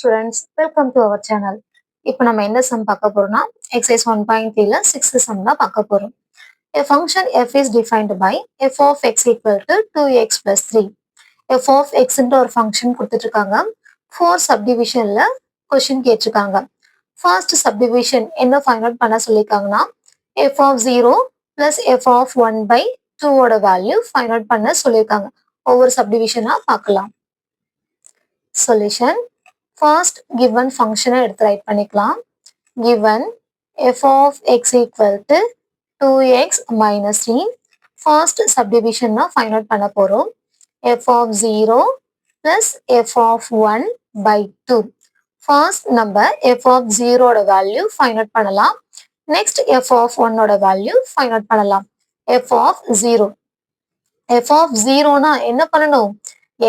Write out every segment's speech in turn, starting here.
students, welcome to our channel. இப்போ நம்ம என்ன sum பார்க்க போறோம்னா exercise 1.3ல 6th sum தான் பார்க்க போறோம். A function f is defined by f of x equal to 2x plus 3. f of x ன்ற ஒரு function கொடுத்துட்டு 4 subdivisionல question கேட்டிருக்காங்க. First subdivision என்ன find out பண்ண சொல்லிருக்காங்கன்னா f of 0 plus f of 1 by 2 ஓட value find out பண்ண சொல்லிருக்காங்க. ஒவ்வொரு subdivisionஆ பார்க்கலாம். Solution. First given function எடுத்து write பண்ணிக்கலாம். Given f of x equal to 2x minus 3. First subdivision find out பண்ண போறோம். f of 0 plus f of 1 by 2. First நம்ம f of 0 ஓட value find out பண்ணலாம். Next f of 1 ஓட value find out பண்ணலாம். f of 0. f of 0 னா என்ன பண்ணணும்?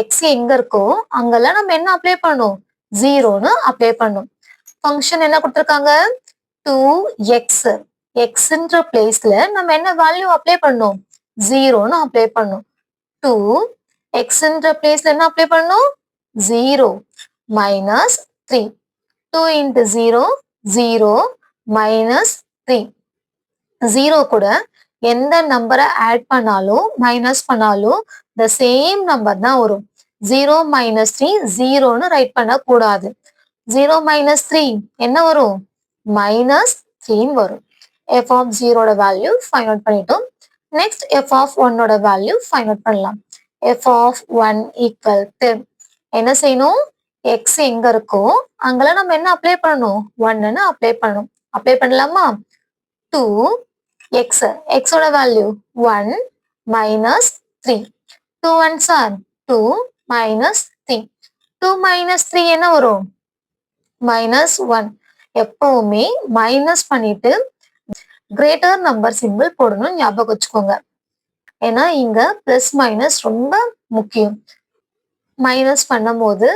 x எங்க இருக்கோ அங்கெல்லாம் நம்ம என்ன அப்ளை பண்ணணும்? 0ன்னு அப்ளை பண்ணணும். ஃபங்க்ஷன் என்ன கொடுத்திருக்காங்க? 2x. xன்ற பிளேஸ்ல நம்ம என்ன வேல்யூ அப்ளை பண்ணணும்? 0ன்னு அப்ளை பண்ணணும். 2xன்ற பிளேஸ்ல என்ன அப்ளை பண்ணணும்? 0 minus 3. 2 into 0 0 minus 3. 0 கூட எந்த நம்பரை ஆட் பண்ணாலும் மைனஸ் பண்ணாலும் the same நம்பர் தான் வரும். 0 minus 3 0ன்னு ரைட் பண்ணக்கூடாது. 0 minus 3 என்ன வரும்? minus 3 வரும். f of 0 ஓட வேல்யூ ஃபைண்ட் அவுட் பண்ணிட்டோம். நெக்ஸ்ட் f of 1 ஓட வேல்யூ ஃபைண்ட் அவுட் பண்ணலாம். f of 1 equal to என்ன செய்யணும்? x எங்க இருக்கோ அங்கெல்லாம் நம்ம என்ன அப்ளை பண்ணணும்? 1ன்னு அப்ளை பண்ணணும். அப்ளை பண்ணலாமா? 2x x ஓட value 1 minus 3. 2 ones are 2 minus 3. 2 minus 3 என்ன வரும்? minus 1. எப்பவுமே மைனஸ் பண்ணிட்டு கிரேட்டர் நம்பர் சிம்பிள் போடணும், ஞாபகம் வச்சுக்கோங்க. ஏன்னா இங்க பிளஸ் மைனஸ் ரொம்ப முக்கியம். மைனஸ் பண்ணும்போது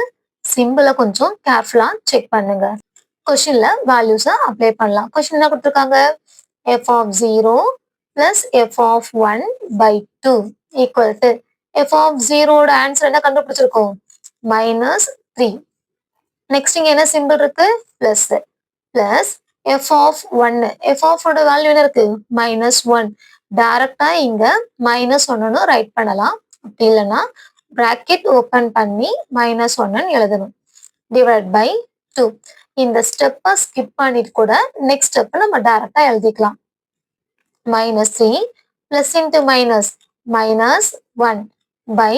சிம்பிளை கொஞ்சம் கேர்ஃபுல்லா செக் பண்ணுங்க. கொஸ்டின்ல வேல்யூஸை அப்ளை பண்ணலாம். கொஸ்டின் என்ன கொடுத்துருக்காங்க? f of 0 plus f of 1 by 2 equal to f of 0 ஓட ஆன்சர் என்ன கண்டுபிடிச்சிருக்கோம்? minus 3. நெக்ஸ்ட் இங்க என்ன சிம்பிள் இருக்கு? Plus. Plus f of 1. f of ஓட வேல்யூ என்ன இருக்கு? minus 1. டைரக்டா இங்க minus 1ன்னு ரைட் பண்ணலாம். அப்படி இல்லைன்னா bracket ஓபன் பண்ணி minus 1ன்னு எழுதணும். Divide by 2. இந்த ஸ்டெப்பை ஸ்கிப் பண்ணிட்டு கூட நெக்ஸ்ட் ஸ்டெப் நம்ம டைரக்டா எழுதிக்கலாம். minus 3 plus into minus minus 1 by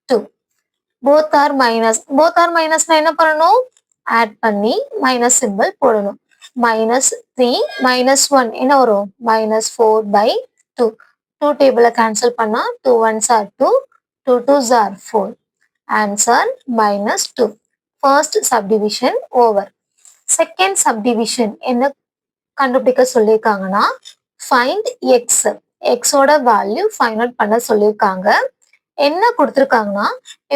2. both are minus. both are minus னா என்ன பண்ணணும்? ஆட் பண்ணி மைனஸ் சிம்பிள் போடணும். minus 3 minus 1 என்ன வரும்? minus 4 by 2. 2 டேபிளை கேன்சல் பண்ணா 2 ones are 2, 2 twos are 4. Answer minus 2. First subdivision over. Second subdivision என்ன கண்டுபிடிக்க சொல்லியிருக்காங்கன்னா find x. x ஓட வேல்யூ ஃபைண்ட் அவுட் பண்ண சொல்லியிருக்காங்க. என்ன கொடுத்திருக்காங்கன்னா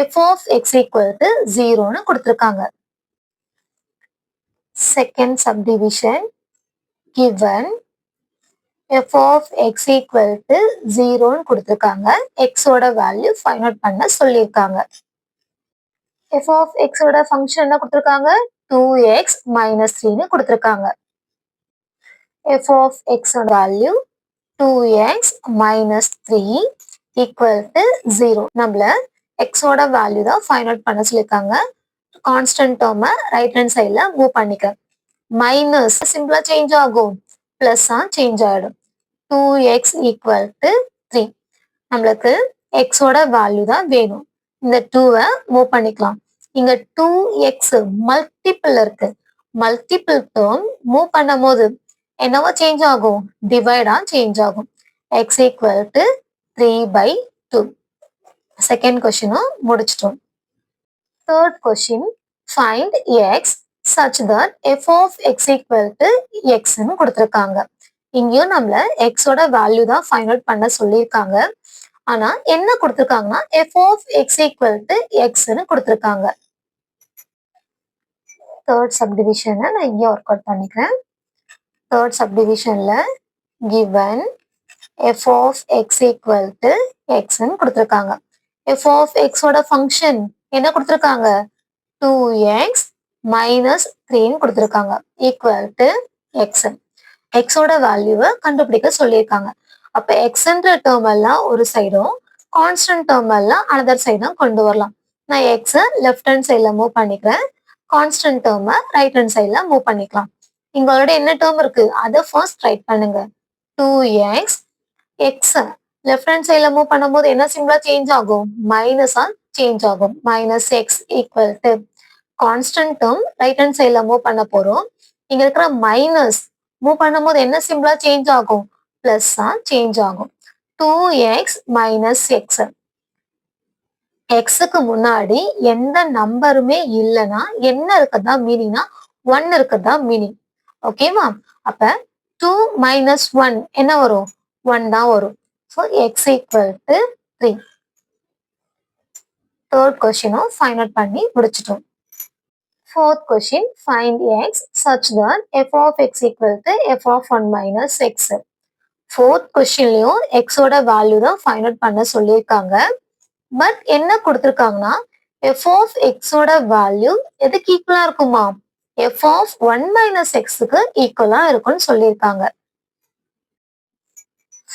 f of x equal to 0ன்னு கொடுத்திருக்காங்க. Second subdivision given f of x equal to 0ன்னு கொடுத்திருக்காங்க. x ஓட வேல்யூ ஃபைண்ட் அவுட் பண்ண சொல்லியிருக்காங்க. f of x ஓட ஃபங்க்ஷன் என்ன கொடுத்திருக்காங்க? 2x minus 3ன்னு கொடுத்திருக்காங்க. f of x ஓட value 2x minus 3 equal to 0. நம்மள x ஓட வேல்யூ தான் ஃபைண்ட் அவுட் பண்ண சொல்லியிருக்காங்க. கான்ஸ்டன்ட் டேர்மை ரைட் ஹேண்ட் சைட்ல மூவ் பண்ணிக்க. மைனஸ் சிம்பிளா சேஞ்ச் ஆகும், பிளஸ்ஸா சேஞ்ச் ஆயிடும். 2x equal to 3. நம்மளுக்கு x ஓட வேல்யூ தான் வேணும். இந்த 2வை மூவ் பண்ணிக்கலாம். இங்க 2x மல்டிபிள் இருக்கு. மல்டிபிள் டேர்ம் மூவ் பண்ணும் போது என்னவோ சேஞ்ச் ஆகும்? டிவைடா சேஞ்ச் ஆகும். x equal to 3 by 2. Second கொஸ்டினும் முடிச்சிட்டோம். Third question find x such that f of x equal to xன்னு கொடுத்திருக்காங்க. இங்கேயும் நம்மள x ஓட வேல்யூ தான் ஃபைண்ட் அவுட் பண்ண சொல்லியிருக்காங்க. ஆனா என்ன கொடுத்திருக்காங்கன்னா f of x equal to xன்னு கொடுத்திருக்காங்க. தேர்ட் சப்டிவிஷனை நான் இங்கே ஒர்க் அவுட் பண்ணிக்கிறேன். தேர்ட் சப்டிவிஷன்ல given f of x equal to xன்னு கொடுத்திருக்காங்க. f of x ஓட ஃபங்க்ஷன் என்ன கொடுத்திருக்காங்க? 2x மைனஸ் த்ரீன்னு கொடுத்துருக்காங்க ஈக்குவல் டு எக்ஸ். எக்ஸோட வேல்யூவை கண்டுபிடிக்க சொல்லியிருக்காங்க. அப்ப எக்ஸ்ன்ற டேர்ம் எல்லாம் ஒரு சைடும் கான்ஸ்டன்ட் டேர்ம் எல்லாம் அனதர் சைடும் கொண்டு வரலாம். நான் எக்ஸை லெஃப்ட் ஹேண்ட் சைட்ல மூவ் பண்ணிக்கிறேன், கான்ஸ்டன்ட் டேர்மை ரைட் ஹேண்ட் சைட்ல மூவ் பண்ணிக்கலாம். இங்க ஆல்ரெடி என்ன டேர்ம் இருக்கு அதை ஃபர்ஸ்ட் ரைட் பண்ணுங்க. 2x எக்ஸ் லெஃப்ட் ஹேண்ட் சைட்ல மூவ் பண்ணும்போது என்ன சிம்பிளா சேஞ்ச் ஆகும், மைனஸா சேஞ்ச் ஆகும். Minus X equal to constant term right hand சைட்ல மூவ் பண்ண போறோம். இங்க இருக்கிற மைனஸ் மூவ் பண்ணும்போது என்ன சிம்பிளா சேஞ்ச் ஆகும், பிளஸ்ஸா சேஞ்ச் ஆகும். 2x minus X. எக்ஸுக்கு முன்னாடி எந்த நம்பருமே இல்லைன்னா என்ன இருக்கிறதா மீனிங்னா 1 இருக்கிறதா மீனிங். ஓகேவா? அப்ப 2 மைனஸ் 1 என்ன வரும், 1 தான் வரும். So X equal to 3. Third கொஸ்டினும் ஃபைண்ட் அவுட் பண்ணி முடிச்சிட்டோம். Fourth question, find x such that f of x equal to f of 1 minus x. Fourth questionலயும் x ஓட வேல்யூ தான் ஃபைண்ட் அவுட் பண்ண சொல்லியிருக்காங்க. பட் என்ன கொடுத்துருக்காங்கன்னா f of x ஓட வேல்யூ எதுக்கு ஈக்குவலா இருக்குமா, f of 1 minus x-க்கு ஈக்குவலா இருக்கும்னு சொல்லியிருக்காங்க.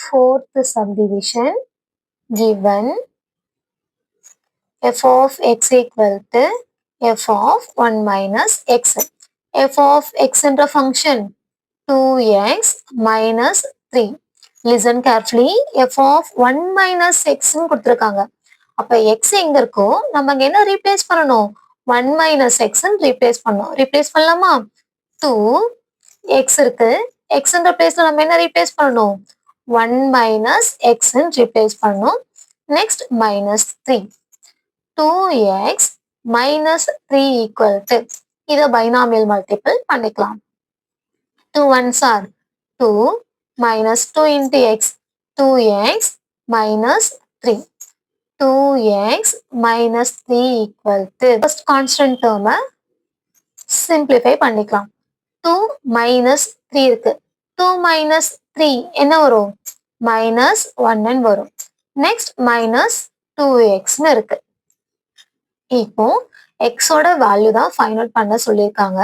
Fourth subdivision, given f of x equal to f of 1 minus x. f of x என்ற function 2x minus 3. Listen carefully, f of 1 minus x ன்னு கொடுத்துருக்காங்க. அப்ப x எங்க இருக்கோ நம்ம அங்க என்ன ரீப்ளேஸ் பண்ணணும், 1 minus x ன்னு ரீப்ளேஸ் பண்ணணும். ரீப்ளேஸ் பண்ணலாமா? 2x இருக்கு, x என்ற பிளேஸ்ல நம்ம என்ன ரீப்ளேஸ் பண்ணணும், 1 minus x ன்னு ரீப்ளேஸ் பண்ணணும். Next minus 3. 2x minus 3 equal to, இதை பைனாமியல் மல்டிபிள் பண்ணிக்கலாம். 2 ones are 2 minus 2 into x, 2x minus 3. 2x minus 3 equal to, first constant term simplify பண்ணிக்கலாம். 2 minus 3 இருக்கு, 2 minus 3 என்ன வரும், minus 1 வரும். நெக்ஸ்ட் minus 2x இருக்கு. இப்போ x ஓட வேல்யூ தான் ஃபைண்ட் அவுட் பண்ண சொல்லியிருக்காங்க.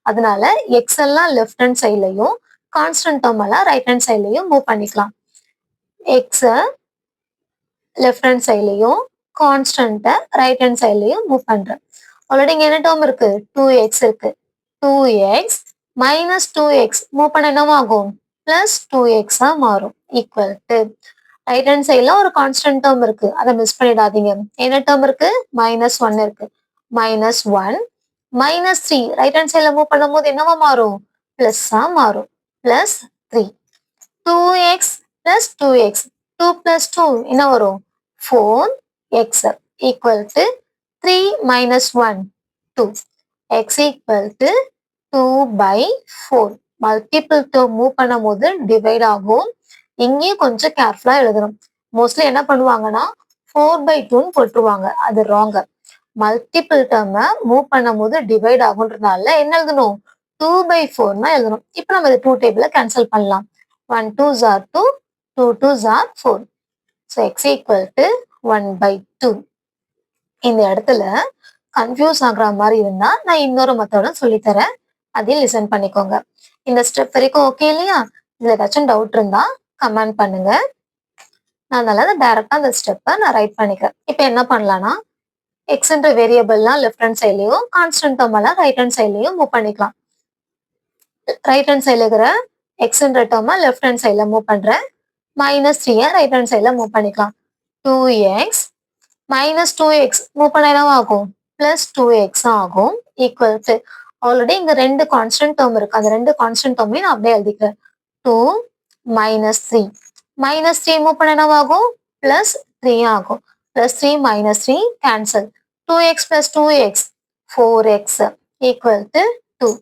அதனால x எல்லாம் லெஃப்ட் ஹேண்ட் சைட்லயும் கான்ஸ்டன்ட் டேர்ம் எல்லாம் ரைட் ஹேண்ட் சைட்லயும் மூவ் பண்ணிக்கலாம். x லெஃப்ட் ஹேண்ட் சைட்லயும் கான்ஸ்டன்ட்டை ரைட் ஹேண்ட் சைட்லயும் மூவ் பண்றேன். ஆல்ரெடி இங்க என்ன டேர்ம் இருக்கு, 2x இருக்கு. 2x மைனஸ் 2x மூவ் பண்ண என்னவாகும், பிளஸ் 2x மாறும் ஈக்குவல் டு, ரைட் ஹேண்ட் சைட்ல ஒரு கான்ஸ்டன்ட் டேர்ம் இருக்கு, அதை மிஸ் பண்ணிடாதீங்க. என்ன டேர்ம் இருக்கு, மைனஸ் 1 இருக்கு. மைனஸ் 1 மைனஸ் 3 ரைட் ஹேண்ட் சைட்ல மூவ் பண்ணும்போது என்னவா மாறும், பிளஸ்ஸா மாறும். Plus 3. 2x plus 2x, 2 plus 2 என்ன வரும், 4x equal to 3 minus 1 2. x equal to 2/4. Multiple term move பண்ணும்போது டிவைட் ஆகும். இங்கேயும் கொஞ்சம் கேர்ஃபுல்லா எழுதணும். மோஸ்ட்லி என்ன பண்ணுவாங்கன்னா 4/2ன்னு போட்டுருவாங்க, அது ராங். மல்டிபிள் டேர்மை மூவ் பண்ணும்போது டிவைட் ஆகுன்றதுனால என்ன எழுதணும், 2/4 எழுதணும். இப்போ நம்ம இந்த 2 டேபிள கேன்சல் பண்ணலாம். 1 2s are 2, 2 2s are 4. So x equal to 1/2. இந்த இடத்துல கன்ஃபியூஸ் ஆகுற மாதிரி இருந்தா நான் இன்னொரு மெத்தடும் சொல்லித்தரேன், அதையும் லிசன் பண்ணிக்கோங்க. இந்த ஸ்டெப் வரைக்கும் ஓகே இல்லையா? இதுல ஏதாச்சும் டவுட் இருந்தா கமெண்ட் பண்ணுங்க. நான் அதனால டைரக்டா அந்த ஸ்டெப்பை நான் ரைட் பண்ணிக்கிறேன். இப்போ என்ன பண்ணலாம்னா, எக்ஸ்ன்ற வேரியபிள்லாம் லெஃப்ட் ஹேண்ட் சைட்லயும் கான்ஸ்டன்ட் டேர்ம் எல்லாம் ரைட் ஹேண்ட் சைட்லயும் மூவ் பண்ணிக்கலாம். ரைட் ஹேண்ட் சைட்ல இருக்கிற எக்ஸ்ன்ற டேர்மை லெஃப்ட் ஹேண்ட் சைட்ல மூவ் பண்றேன். மைனஸ் 3 ரைட் ஹேண்ட் சைட்ல மூவ் பண்ணிக்கலாம். 2x மைனஸ் 2x மூவ் பண்ண என்ன ஆகும், பிளஸ் 2x ஆகும் ஈக்குவல் டு, ஆல்ரெடி இங்க 2 கான்ஸ்டன்ட் டேர்ம் இருக்கு, அந்த 2 கான்ஸ்டன்ட் டேர்மையும் நான் அப்படியே எழுதிக்கிறேன். 2 மைனஸ் 3 மைனஸ் 3 மூவ் பண்ண என்னவாகும், பிளஸ் 3 ஆகும். Plus 3 minus 3 cancel. 2x plus 2x 4x equal to 2.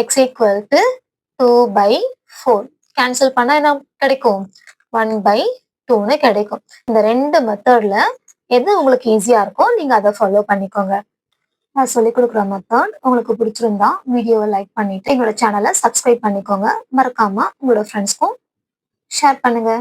x equal to 2/4. Cancel பண்ணா என்ன கிடைக்கும், 1/2ன்னு கிடைக்கும். இந்த 2 மெத்தட்ல எது உங்களுக்கு ஈஸியா இருக்கோ நீங்க அதை ஃபாலோ பண்ணிக்கோங்க. நான் சொல்லிக் கொடுக்குற மெத்தட் உங்களுக்கு பிடிச்சிருந்தா வீடியோவை லைக் பண்ணிட்டு எங்களோட சேனலை சப்ஸ்கிரைப் பண்ணிக்கோங்க. மறக்காம உங்களோட ஃப்ரெண்ட்ஸ்க்கும் ஷேர் பண்ணுங்க.